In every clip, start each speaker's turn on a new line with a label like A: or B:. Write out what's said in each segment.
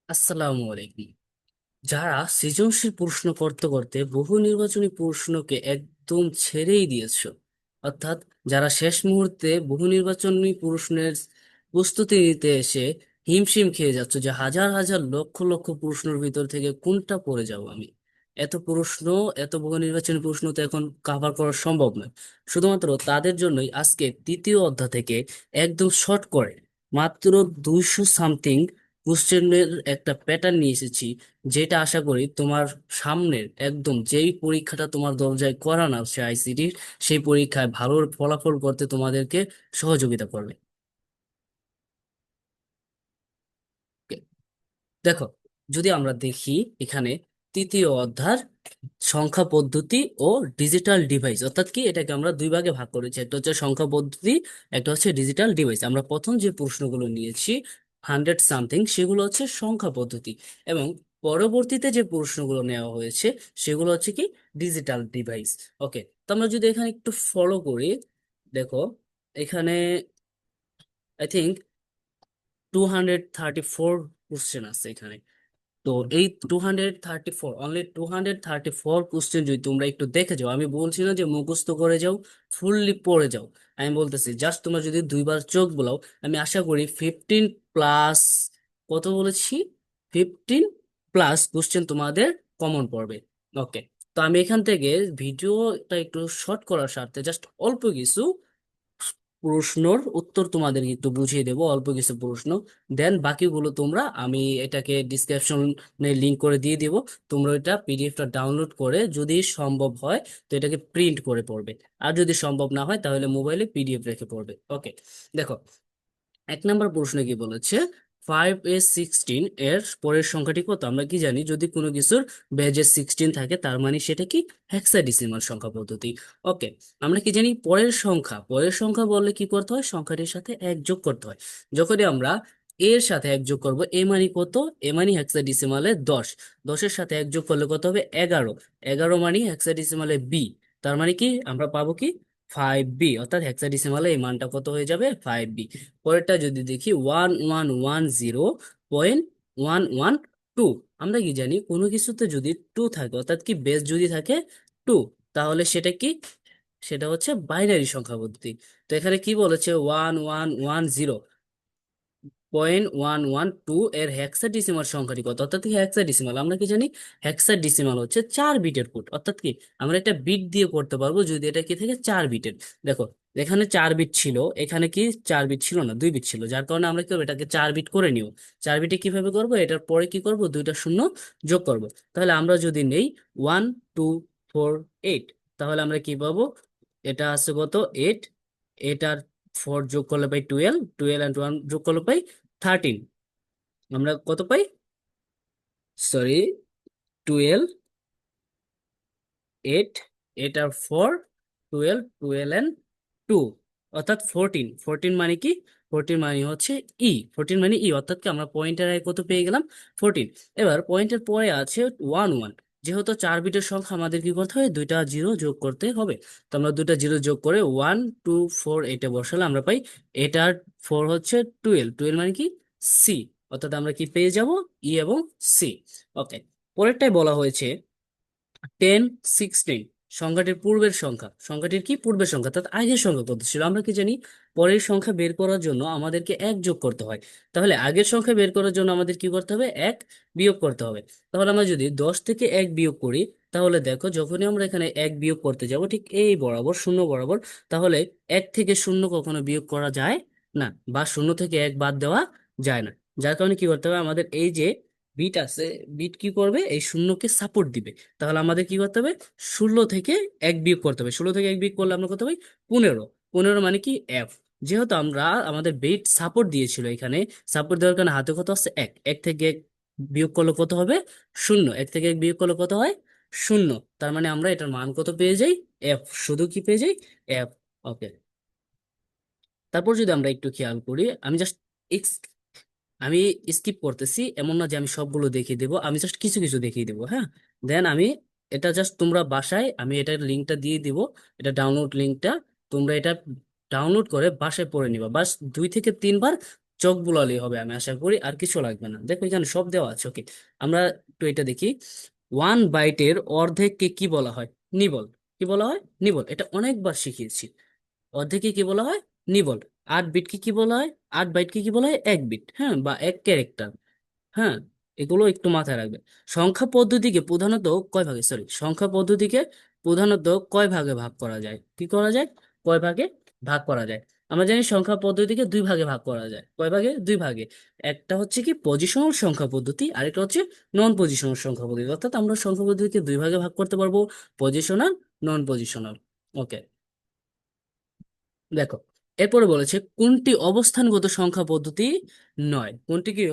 A: আসসালামু আলাইকুম। যারা সৃজনশীল প্রশ্ন করতে করতে বহু নির্বাচনী প্রশ্নকে একদম ছেড়েই দিয়েছো, অর্থাৎ যারা শেষ মুহূর্তে বহু নির্বাচনী প্রশ্নের প্রস্তুতি নিতে এসে হিমশিম খেয়ে যাচ্ছ যে হাজার হাজার লক্ষ লক্ষ প্রশ্নের ভিতর থেকে কোনটা পড়ে যাব আমি। এত প্রশ্ন, এত বহু নির্বাচনী প্রশ্ন তো এখন কাভার করা সম্ভব নয়। শুধুমাত্র তাদের জন্যই আজকে তৃতীয় অধ্যায় থেকে একদম শর্ট করে মাত্র 200 কোশ্চেনের একটা প্যাটার্ন নিয়ে এসেছি, যেটা আশা করি তোমার সামনের একদম যেই পরীক্ষাটা তোমার দরজায় করানো সে আইসিটির, সেই পরীক্ষায় ভালো ফলাফল করতে তোমাদেরকে সহযোগিতা করবে। Okay, দেখো, যদি আমরা দেখি এখানে তৃতীয় অধ্যায় সংখ্যা পদ্ধতি ও ডিজিটাল ডিভাইস, অর্থাৎ কি এটাকে আমরা দুই ভাগে ভাগ করেছি, একটা হচ্ছে সংখ্যা পদ্ধতি, একটা হচ্ছে ডিজিটাল ডিভাইস। আমরা প্রথম যে প্রশ্নগুলো নিয়েছি 100 সেগুলো হচ্ছে সংখ্যা পদ্ধতি, এবং পরবর্তীতে যে প্রশ্নগুলো নেওয়া হয়েছে সেগুলো হচ্ছে কি ডিজিটাল ডিভাইস। ওকে, তো আমরা যদি এখানে একটু ফলো করি, দেখো এখানে আই থিঙ্ক 234 কোশ্চেন আছে এখানে। তো এই 234, অনলি 234 কোশ্চেন যদি তোমরা একটু দেখে যাও, আমি বলছি না যে মুখস্থ করে যাও, ফুললি পড়ে যাও, আমি বলতেছি জাস্ট তোমরা যদি দুইবার চোখ বোলাও, আমি আশা করি 15 প্লাস, কত বলেছি, 15 প্লাস কোশ্চেন তোমাদের কমন পড়বে। ওকে, তো আমি এখান থেকে ভিডিওটা একটু শর্ট করার স্বার্থে জাস্ট অল্প কিছু প্রশ্নর উত্তর তোমাদেরকে একটু বুঝিয়ে দেবো, অল্প কিছু প্রশ্ন। দেন বাকিগুলো তোমরা, আমি এটাকে ডিসক্রিপশনে লিংক করে দিয়ে দিব, তোমরা এটা পিডিএফটা ডাউনলোড করে যদি সম্ভব হয় তো এটাকে প্রিন্ট করে পড়বে। আর যদি সম্ভব না হয় তাহলে মোবাইলে পিডিএফ রেখে পড়বে। ওকে, দেখো 1 নম্বর প্রশ্নে কি বলেছে, 5a16 এর পরের সংখ্যাটি কত? আমরা কি জানি, যদি কোনো কিছুর বেজে 16 থাকে তার মানে সেটা কি হেক্সাডেসিমাল সংখ্যা পদ্ধতি। ওকে, আমরা কি জানি পরের সংখ্যা বললে কি করতে হয়, সংখ্যাটির সাথে এক যোগ করতে হয়। যখনই আমরা এর সাথে এক যোগ করব, এ মানে কত, এ মানে হেক্সাডেসিমালে 10, 10-এর সাথে এক যোগ করলে কত হবে 11, 11 মানে হেক্সাডেসিমালে বি, তার মানে কি আমরা পাবো কি 5b, অর্থাৎ হেক্সাডেসিমালে এই মানটা কত হয়ে যাবে 5b। পরেরটা যদি দেখি 1110.112, আমরা কি জানি কোনো কিছুতে যদি টু থাকে, অর্থাৎ কি বেস যদি থাকে টু, তাহলে সেটা কি, সেটা হচ্ছে বাইনারি সংখ্যা পদ্ধতি। তো এখানে কি বলেছে, 1110.112 এর হেক্সাডেসিমাল সংখ্যাটি কত, অর্থাৎ কি হেক্সাডেসিমাল, আমরা কি জানি হেক্সাডেসিমাল হচ্ছে 4 বিটের কোড, অর্থাৎ কি আমরা এটা বিট দিয়ে করতে পারবো যদি এটা কি থেকে 4 বিটের। দেখো এখানে 4 বিট ছিল, এখানে কি 4 বিট ছিল না, 2 বিট ছিল, যার কারণে আমরা কি করবো, এটাকে 4 বিট করে নিব। 4 বিটে কিভাবে করবো, এটার পরে কি করব, দুইটা শূন্য যোগ করব। তাহলে আমরা যদি নেই 1248, তাহলে আমরা কি পাবো, এটা আছে কত 8, এটার 4 যোগ করলে পাই 12, 12 অ্যান্ড 1 যোগ করলে পাই 13, আমরা কত পাই, সরি, 12, 8, 8 আর 4, 12, 12 অ্যান্ড 2, অর্থাৎ 14, 14 মানে কি, 14 মানে হচ্ছে ই, 14 মানে ই, অর্থাৎ কি আমরা পয়েন্টের আগে কত পেয়ে গেলাম 14। এবার পয়েন্টের পরে আছে 11, যেহেতু 4 বিটের সংখ্যা আমাদের কি করতে হবে, দুইটা জিরো যোগ করতে হবে। তো আমরা দুইটা জিরো যোগ করে 1248-এ বসালে আমরা পাই, এটার 4 হচ্ছে 12, 12 মানে কি সি, অর্থাৎ আমরা কি পেয়ে যাব, ই এবং সি। ওকে, পরেরটাই বলা হয়েছে 1016, সংখ্যাটির পূর্বের সংখ্যা, সংখ্যাটির কি পূর্বের সংখ্যা, অর্থাৎ আগের সংখ্যা কত ছিল। আমরা কি জানি পরের সংখ্যা বের করার জন্য আমাদেরকে এক যোগ করতে হয়, তাহলে আগের সংখ্যা বের করার জন্য আমাদের কি করতে হবে, এক বিয়োগ করতে হবে। তাহলে আমরা যদি 10 থেকে এক বিয়োগ করি, তাহলে দেখো যখনই আমরা এখানে এক বিয়োগ করতে যাব ঠিক এই বরাবর, শূন্য বরাবর, তাহলে 1 থেকে 0 কখনো বিয়োগ করা যায় না, বা 0 থেকে 1 বাদ দেওয়া যায় না। যার কারণে কি করতে হবে, আমাদের এই যে বিট আছে, বিট কি করবে, এই শূন্যকে সাপোর্ট দিবে। তাহলে আমাদের কি করতে হবে, 16 থেকে 1 বিয়োগ করতে হবে, 16 থেকে 1 বিয়োগ করলে আমরা কত পাই 15, 15 মানে কি এফ। যেহেতু আমরা আমাদের বেট সাপোর্ট দিয়েছিল এখানে, সাপোর্ট দেওয়ার কারণে হাতে কত আছে 1, 1 থেকে 1 বিয়োগ করলে কত হবে শূন্য, 1 থেকে 1 বিয়োগ করলে কত হয় শূন্য, তার মানে আমরা এটার মান কত পেয়ে যাই এফ, শুধু কি পেয়ে যাই এফ। ওকে, তারপর যদি আমরা একটু খেয়াল করি, আমি জাস্ট আমি স্কিপ করতেছি, এমন না যে আমি সবগুলো দেখিয়ে দেবো, আমি জাস্ট কিছু কিছু দেখিয়ে দেবো, হ্যাঁ। দেন আমি এটা জাস্ট তোমরা বাসায়, আমি এটার লিঙ্কটা দিয়ে দিব, এটা ডাউনলোড লিঙ্কটা, তোমরা এটা ডাউনলোড করে বাসায় পড়ে নিবা, বাস 2 থেকে 3 বার চোখ বুলালেই হবে, আমি আশা করি আর কিছু লাগবে না। দেখো এখানে সব দেওয়া আছে। ওকে, আমরা একটু এটা দেখি। 1 বাইটের অর্ধেককে কি বলা হয়? নিবল। কি বলা হয়? নিবল। এটা অনেকবার শিখিয়েছি। অর্ধেককে কি বলা হয়? নিবল। 8 বিটকে কি বলা হয়? 8 বাইটকে কি বলা হয়? 1 বিট, হ্যাঁ, বা 1 ক্যারেক্টার। হ্যাঁ, এগুলো একটু মাথায় রাখবে। সংখ্যা পদ্ধতিকে প্রধানত কয় ভাগে, সরি, সংখ্যা পদ্ধতিকে প্রধানত কয় ভাগে ভাগ করা যায়? কি করা যায়? কয় ভাগে ভাগ করা যায়? আমরা জানি সংখ্যা পদ্ধতিকে 2 ভাগে ভাগ করা যায়। কয় ভাগে? 2 ভাগে। একটা হচ্ছে কি পজিশনাল সংখ্যা পদ্ধতি, আরেকটা হচ্ছে নন পজিশনাল সংখ্যা পদ্ধতি। অর্থাৎ আমরা সংখ্যা পদ্ধতিকে 2 ভাগে ভাগ করতে পারবো, পজিশনাল, নন পজিশনাল। ওকে, দেখো, এরপরে বলেছে কোনটি অবস্থানগত সংখ্যা পদ্ধতি নয়? কোনটি কি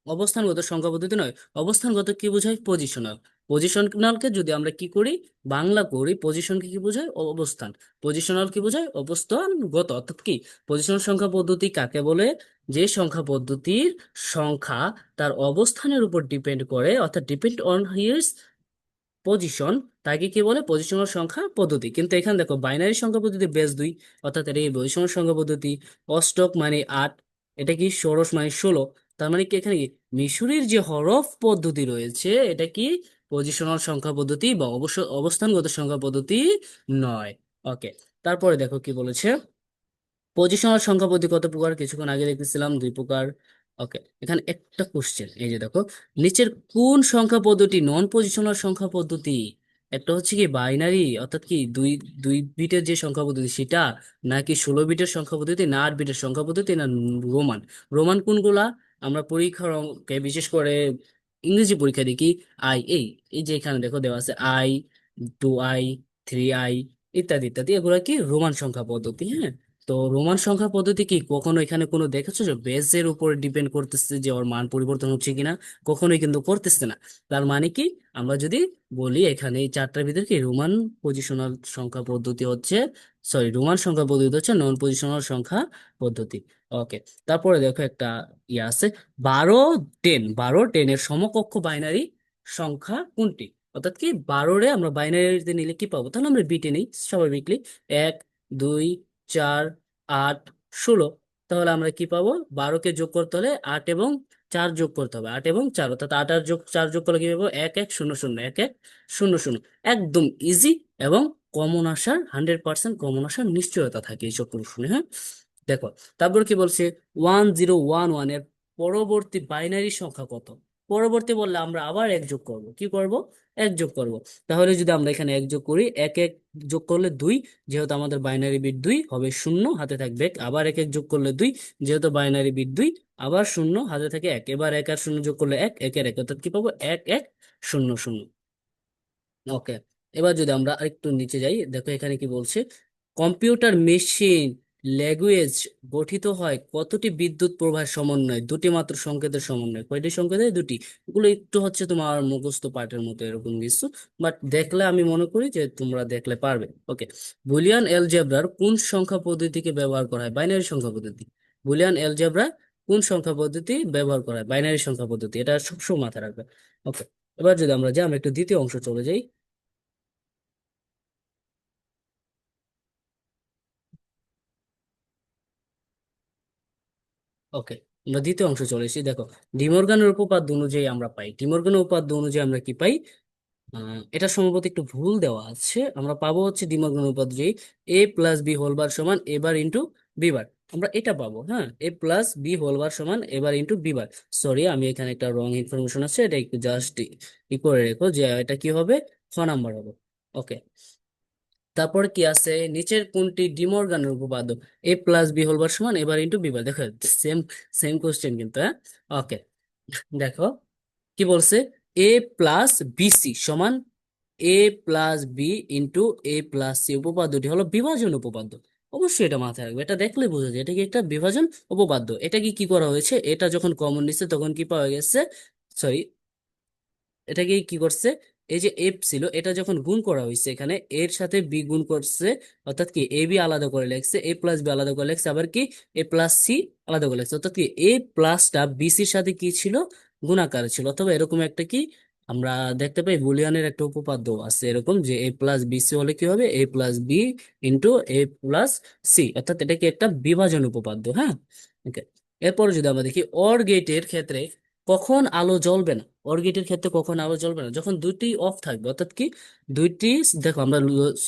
A: অবস্থানগত সংখ্যা পদ্ধতি নয়? অবস্থানগত কি বোঝায়? পজিশনাল। পজিশনালকে যদি আমরা কি করি, বাংলা করি, পজিশনকে কি বোঝায়? অবস্থান। পজিশনাল কি বোঝায়? অবস্থানগত। অর্থাৎ কি পজিশনাল সংখ্যা পদ্ধতি কাকে বলে? যে সংখ্যা পদ্ধতির সংখ্যা তার অবস্থানের উপর ডিপেন্ড করে, অর্থাৎ ডিপেন্ড অন হিজ পজিশন, তাকে কি বলে? পজিশনাল সংখ্যা পদ্ধতি। কিন্তু এখানে দেখো বাইনারি সংখ্যা পদ্ধতি বেস 2, অর্থাৎ এটা এই পজিশনাল সংখ্যা পদ্ধতি। অষ্টক মানে 8, এটা কি ষোড়শ মানে 16। তার মানে কি এখানে কি মিশরীর যে হরফ পদ্ধতি রয়েছে এটা কি পজিশনাল সংখ্যা পদ্ধতি বা অবস্থানগত সংখ্যা পদ্ধতি নয়। ওকে, তারপরে দেখো কি বলেছে। পজিশনাল সংখ্যা পদ্ধতি কত প্রকার? কিছুক্ষণ আগে দেখতেছিলাম 2 প্রকার। ওকে, এখানে একটা কোশ্চেন, এই যে দেখো, নিচের কোন সংখ্যা পদ্ধতি নন পজিশনাল সংখ্যা পদ্ধতি? একটা হচ্ছে কি বাইনারি, অর্থাৎ কি দুই দুই বিটের যে সংখ্যা পদ্ধতি সেটা, নাকি 16 বিটের সংখ্যা পদ্ধতি, না 8 বিটের সংখ্যা পদ্ধতি, না রোমান? রোমান কোনগুলা? আমরা পরীক্ষার অঙ্কে বিশেষ করে ইংরেজি পরীক্ষা দেখি। এই এই যে এখানে দেখো দেওয়া আছে আই, 2 আই, 3 আই, ইত্যাদি ইত্যাদি, এগুলা কি রোমান সংখ্যা পদ্ধতি। হ্যাঁ, তো রোমান সংখ্যা পদ্ধতি কি কখনো এখানে কোনো দেখেছো যে বেসের উপর ডিপেন্ড করতেছে যে ওর মান পরিবর্তন হচ্ছে কিনা? কখনোই কিন্তু করতেছে না। তার মানে কি আমরা যদি বলি এখানে এই চারটার ভিতরে কি রোমান পজিশনাল সংখ্যা পদ্ধতি হচ্ছে, সরি, রোমান সংখ্যা পদ্ধতি হচ্ছে নন পজিশনাল সংখ্যা পদ্ধতি। ওকে, তারপরে দেখো একটা ইয়ে আছে, 12 10 এর সমকক্ষ বাইনারি সংখ্যা কোনটি? অর্থাৎ কি 12 আমরা বাইনারিতে নিলে কি পাবো? তাহলে আমরা বিটে নিই স্বাভাবিকলি। 1 2 4 8 16। তাহলে আমরা কি পাবো? 12কে যোগ করতে হলে 8 এবং 4 যোগ করতে হবে। 8 এবং 4, অর্থাৎ 8 আর 4 যোগ করলে কি পাবো? 1100, 1100। একদম ইজি, এবং কমন আসার 100% কমন আসার নিশ্চয়তা থাকে এইসব প্রশ্নে। হ্যাঁ, দেখো, তারপর কি বলছে? 1011 এর পরবর্তী বাইনারি সংখ্যা কত? পরবর্তী বললে আমরা আবার এক যোগ করব। কি করব? এক যোগ করব। তাহলে যদি আমরা এখানে এক যোগ করি, এক এক যোগ করলে 2, যেহেতু আমাদের বাইনারি বিট 2 হবে 0, হাতে থাকবে এক। আবার এক এক যোগ করলে 2, যেহেতু বাইনারি বিট 2, আবার 0, হাতে থাকে এক। এবার 1 আর 0 যোগ করলে 1, একের এক, অর্থাৎ কি পাবো? 1100। ওকে, এবার যদি আমরা আরেকটু নিচে যাই, দেখো এখানে কি বলছে। কম্পিউটার মেশিন ল্যাঙ্গুয়েজ গঠিত হয় কতটি বিদ্যুৎ প্রবাহের সমন্বয়ে? দুটি মাত্র সংকেতের সমন্বয়ে। কয়টি সংকেত? দুটি। এগুলো একটু হচ্ছে তোমার মুখস্থ পাঠের মতো এরকম কিছু, বাট দেখলে আমি মনে করি যে তোমরা দেখলে পারবে। ওকে, বুলিয়ান এলজেব্রার কোন সংখ্যা পদ্ধতিকে ব্যবহার করা হয়? বাইনারি সংখ্যা পদ্ধতি। বুলিয়ান এলজেব্রা কোন সংখ্যা পদ্ধতি ব্যবহার করা হয়? বাইনারি সংখ্যা পদ্ধতি। এটা সবসময় মাথায় রাখবে। ওকে, এবার যদি আমরা যাই, আমরা একটু দ্বিতীয় অংশ চলে যাই। ওকে, আমরা দ্বিতীয় অংশ চলে এসেছি। দেখো, ডিমর্গানের উপপাদ্য অনুযায়ী আমরা পাই, ডিমর্গানের উপপাদ্য অনুযায়ী আমরা কি পাই? এটা সম্ভবত একটু ভুল দেওয়া আছে। আমরা পাবো হচ্ছে ডিমর্গানের উপপাদ্য অনুযায়ী a+b হোল বার সমান a bar into B bar. আমরা এটা পাবো। হ্যাঁ, a+b হোল বার সমান a bar into B bar. Sorry, আমি এখানে একটা রং ইনফরমেশন আছে, এটা একটু জাস্ট ই করে রেখো যে এটা কি হবে, খ নাম্বার হবে। ওকে, তারপর কি আছে? নিচের কোনটি ডিমর্গানের উপপাদ্য? a+b হোল বার সমান এবার ইন্টু বি বার। দেখো, সেম সেম কোশ্চেন কিন্তু। হ্যাঁ, ওকে, দেখো কি বলছে। a+bc সমান a+b ইন্টু a+c। উপপাদ্যটি হলো বিভাজন উপপাদ্য। অবশ্যই এটা মাথায় রাখবে, এটা দেখলে বোঝা যায় এটা কি একটা বিভাজন উপপাদ্য। এটা কি কি করা হয়েছে, এটা যখন কমন নিচ্ছে তখন কি পাওয়া গেছে, সরি, এটাকে কি করছে, এই যে এফ ছিল এটা যখন গুণ করা হয়েছে এখানে এর সাথে বি গুণ করছে, অর্থাৎ কি এ বি আলাদা করে লেখছে, a+b আলাদা করে লেখছে, আবার কি a+c আলাদা করে লেখছে, অর্থাৎ কি এ প্লাসটা বিসির সাথে কি ছিল, গুণাকার ছিল। অথবা এরকম একটা কি আমরা দেখতে পাই বুলিয়ানের একটা উপপাদ্য আছে এরকম, যে a+bc হলে কি হবে, a+b ইন্টু a+c, অর্থাৎ এটা কি একটা বিভাজন উপপাদ্য। হ্যাঁ, ওকে, এরপর যদি আমরা দেখি অর গেটের ক্ষেত্রে কখন আলো জ্বলবে না, অর গেটের ক্ষেত্রে কখন আলো জ্বলবে না, যখন দুইটি অফ থাকবে, অর্থাৎ কি দুইটি, দেখো আমরা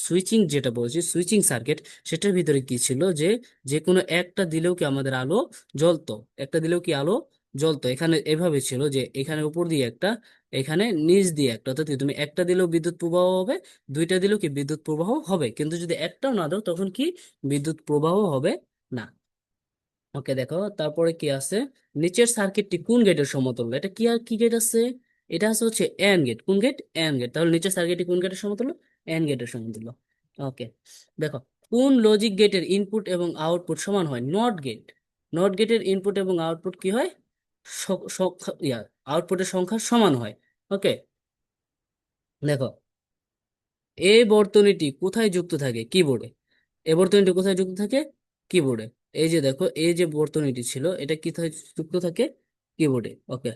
A: সুইচিং যেটা বলছি, সুইচিং সার্কিট, সেটার ভিতরে কি ছিল যে যে কোনো একটা দিলেও কি আমাদের আলো জ্বলতো, একটা দিলেও কি আলো জ্বলতো। এখানে এভাবে ছিল যে এখানে উপর দিয়ে একটা, এখানে নিচ দিয়ে একটা, অর্থাৎ কি তুমি একটা দিলেও বিদ্যুৎ প্রবাহ হবে, দুইটা দিলেও কি বিদ্যুৎ প্রবাহ হবে, কিন্তু যদি একটাও না দাও তখন কি বিদ্যুৎ প্রবাহ হবে না। ওকে দেখো তারপরে কি আছে, নিচের সার্কিটটি কোন গেটের সমতুল্য, এটা কি আর কি গেট আছে, এটা আছে হচ্ছে এন্ড গেট, কোন গেট, এন্ড গেট, তাহলে নিচের সার্কিটটি কোন গেটের সমতুল্য, এন্ড গেটের সমতুল্য। ওকে দেখো, কোন লজিক গেটের ইনপুট এবং আউটপুট সমান হয়, নট গেট, নট গেটের ইনপুট এবং আউটপুট কি হয়, আউটপুটের সংখ্যা সমান হয়। ওকে দেখো, এই বর্তনীটি কোথায় যুক্ত থাকে, কিবোর্ডে, এই বর্তনীটি কোথায় যুক্ত থাকে, কিবোর্ডে। এই যে দেখো, এই যে বর্তনীটি ছিল এটা কোথায় যুক্ত থাকে, কিবোর্ডে। ওকে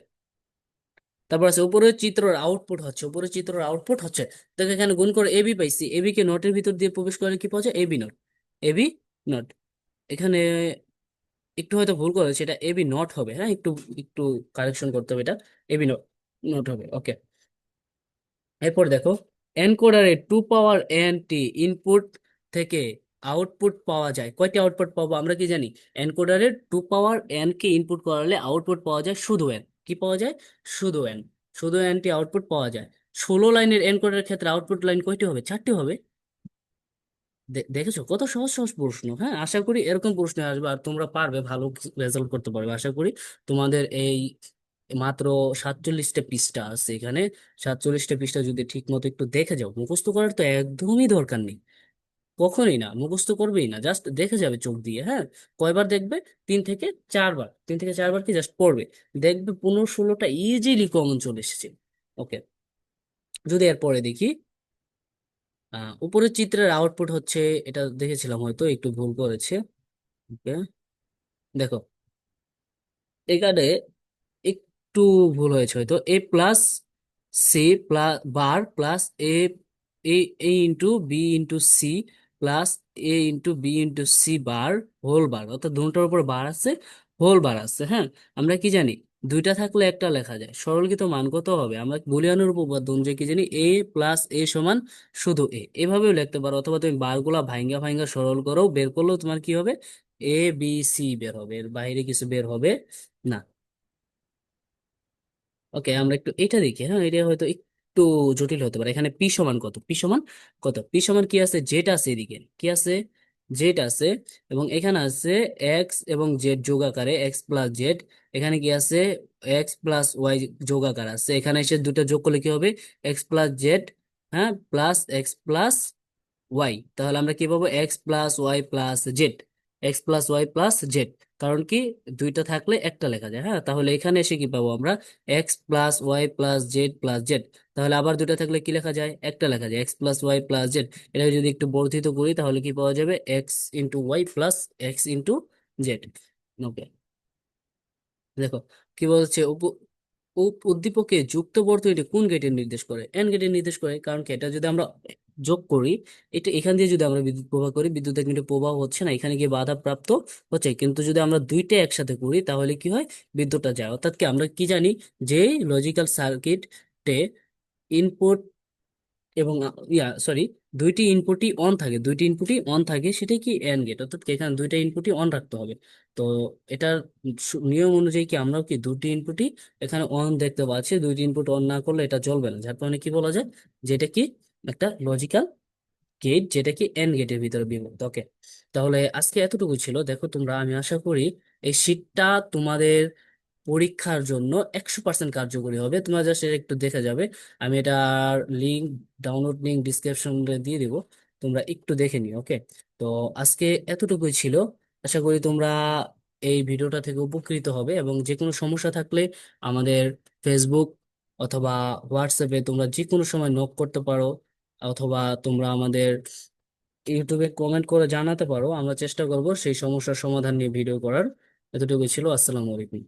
A: তারপর আছে উপরের চিত্রের আউটপুট হচ্ছে, উপরের চিত্রের আউটপুট হচ্ছে, দেখো এখানে গুণ করে এবি পাইছি, এবি কে নটের ভিতর দিয়ে প্রবেশ করলে কি পাওয়া যায়, এবি নট, এবি নট। এখানে একটু হয়তো ভুল করেছে, এটা এবি নট হবে, হ্যাঁ একটু একটু কারেকশন করতে হবে, এটা এবি নট, নট হবে। ওকে এরপর দেখো, এনকোডারে 2 পাওয়ার n টি ইনপুট থেকে আউটপুট পাওয়া যায়, কয়টি আউটপুট পাবো আমরা কি জানি, এনকোডারে 2 পাওয়ার n কে ইনপুট করালে আউটপুট পাওয়া যায় শুধু n, কি পাওয়া যায়, শুধু n, শুধু n টি আউটপুট পাওয়া যায়। 16 লাইনের এনকোডারের ক্ষেত্রে আউটপুট লাইন কয়টি হবে, 4টি হবে। দেখেছো কত সহজ সহজ প্রশ্ন, হ্যাঁ আশা করি এরকম প্রশ্ন আসবে আর তোমরা পারবে, ভালো রেজাল্ট করতে পারবে আশা করি। তোমাদের এই মাত্র 47টা পৃষ্ঠা আছে এখানে, 47টা পৃষ্ঠা যদি ঠিক মতো একটু দেখে যাও, মুখস্থ করার তো একদমই দরকার নেই, কখনোই না, মুখস্থ করবেই না, জাস্ট দেখে যাবে চোখ দিয়ে, হ্যাঁ কয়বার দেখবে, 3 থেকে 4বার, 3 থেকে 4বার কি জাস্ট পড়বে, দেখবে 15-16টা ইজিলি কমন চলে এসেছে। ওকে যদি এরপরে দেখি, উপরের চিত্রের আউটপুট হচ্ছে, এটা দেখেছিলাম হয়তো একটু ভুল করেছে। ওকে দেখো এখানে একটু ভুল হয়েছে হয়তো, A plus C plus bar plus A, A A into B into C plus A into B into C bar whole bar, অর্থাৎ দুটোর উপর বার আছে, হোল বার আছে, হ্যাঁ আমরা কি জানি দুইটা থাকলে একটা লেখা যায়, সরলীকৃত মান কত হবে, আমরা বুলিয়ানের উপপাদ্য অনুযায়ী কি জানি এ প্লাস এ সমান শুধু এ, এভাবেও লিখতে পারো, অথবা তুমি বারগুলা ভাঙ্গা ভাঙ্গা সরল করো, বের করলেও তোমার কি হবে, এ বি সি বের হবে, এর বাইরে কিছু বের হবে না। ওকে আমরা একটু এটা দেখি, হ্যাঁ এটা হয়তো একটু জটিল হতে পারে, এখানে পি সমান কত, পি সমান কত, পি সমান কি আছে, জেড আছে, এদিকে কি আছে, জেড আছে, এবং এখানে আছে এক্স এবং জেড যোগ আকারে, এক্স প্লাস জেড, এখানে কি আছে, এক্স প্লাস ওয়াই যোগ আকার আছে, এখানে এসে দুটো যোগ করলে কি হবে, এক্স প্লাস জেড, হ্যাঁ প্লাস এক্স প্লাস ওয়াই, তাহলে আমরা কি পাবো, X plus Y plus Z, X plus Y plus Z, কারণ কি দুইটা থাকলে একটা লেখা যায়, হ্যাঁ তাহলে এখানে এসে কি পাবো আমরা, X plus Y plus Z plus Z, তাহলে আবার দুইটা থাকলে কি লেখা যায়, একটা লেখা যায়, X plus Y plus Z, এটা যদি একটু বর্ধিত করি তাহলে কি পাওয়া যাবে, X into Y plus X into Z. Okay দেখো কি বলছে, উদ্দীপকে যুক্ত বর্তনীটি কোন গেটের নির্দেশ করে, এন গেটের নির্দেশ করে, কারণ কি এটা যদি আমরা যোগ করি, এটা এখান দিয়ে যদি আমরা বিদ্যুৎ প্রবাহ করি, বিদ্যুতের কিন্তু প্রবাহ হচ্ছে না, এখানে গিয়ে বাধা প্রাপ্ত হচ্ছে, কিন্তু যদি আমরা দুইটা একসাথে করি তাহলে কি হয়, বিদ্যুৎটা যায়, অর্থাৎ কি আমরা কি জানি, যে লজিক্যাল সার্কিটে ইনপুট এবং সরি, দুইটি ইনপুটই অন থাকে, দুইটি ইনপুটই অন থাকে, সেটাই কি এন্ড গেট, অর্থাৎ কি এখানে দুইটা ইনপুটই অন রাখতে হবে। তো এটার নিয়ম অনুযায়ী কি আমরাও কি দুটি ইনপুটই এখানে অন দেখতে পাচ্ছি, দুইটি ইনপুট অন না করলে এটা চলবে না, যার কারণে কি বলা যায়, যেটা কি একটা লজিক্যাল গেট, যেটা কি এন্ড গেটের ভিতরে বিভক্ত। ওকে তাহলে আজকে এতটুকু ছিল, দেখো তোমরা, আমি আশা করি এই শীটটা তোমাদের পরীক্ষার জন্য 100% কার্যকরী হবে, তোমরা জাস্ট এটা একটু দেখে যাবে, আমি এটার লিঙ্ক, ডাউনলোড লিঙ্ক ডিসক্রিপশনে দিয়ে দিব, তোমরা একটু দেখে নিও। ওকে তো আজকে এতটুকুই ছিল, আশা করি তোমরা এই ভিডিওটা থেকে উপকৃত হবে, এবং যে কোনো সমস্যা থাকলে আমাদের ফেসবুক অথবা হোয়াটসঅ্যাপে তোমরা যে কোনো সময় নক করতে পারো, অথবা তোমরা আমাদের ইউটিউবে কমেন্ট করে জানাতে পারো, আমরা চেষ্টা করব সেই সমস্যার সমাধান নিয়ে ভিডিও করার। এতটুকু ছিল, আসসালামু আলাইকুম।